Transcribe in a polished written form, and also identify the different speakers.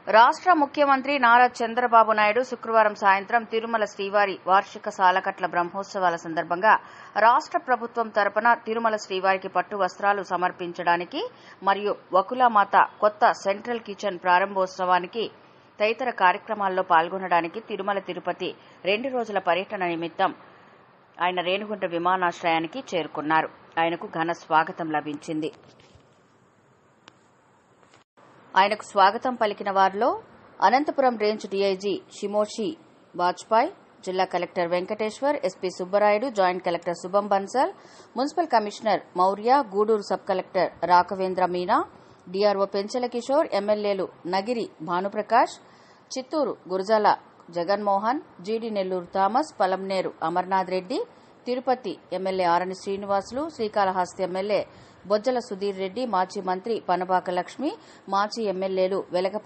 Speaker 1: రాష్ట్ర ముఖ్యమంత్రి నారా చంద్రబాబు నాయుడు శుక్రవారం సాయంత్రం తిరుమల శ్రీవారి వార్షిక సాలకట్ల బ్రహ్మోత్సవాల సందర్భంగా రాష్ట్ర ప్రభుత్వం తరపున తిరుమల శ్రీవారికి పట్టు వస్త్రాలు సమర్పించడానికి మరియు వకులామాత కొత్త సెంట్రల్ కిచెన్ ప్రారంభోత్సవానికి తదితర కార్యక్రమాల్లో పాల్గొనడానికి తిరుమల తిరుపతి 2 రోజుల పర్యటన నిమిత్తం ఆయన రేణిగుంట విమానాశ్రయానికి చేరుకున్నారు. ఆయనకు ఘన స్వాగతం లభించింది. ఆయనకు స్వాగతం పలికిన వారిలో అనంతపురం రేంజ్ డీఐజీ షిమోషి వాజ్పాయ్, జిల్లా collector Venkateshwar, SP Subbarayudu, joint collector Shubham Bansal, municipal commissioner Maurya, Gudur sub collector Raghavendra Meena, DRO Penchala Kishore, ఎమ్మెల్యేలు Nagari Bhanuprakash, Chittoor Gurajala Jaganmohan, GD Nellore Thomas, Palamaner Amarnath Reddy, Tirupati MLA Arani Srinivasulu, Srikalahasti MLA Bojjala Sudheer Reddy, మాజీ మంత్రి పనబాక లక్ష్మి, మాజీ ఎమ్మెల్యేలు వెలగపల్లి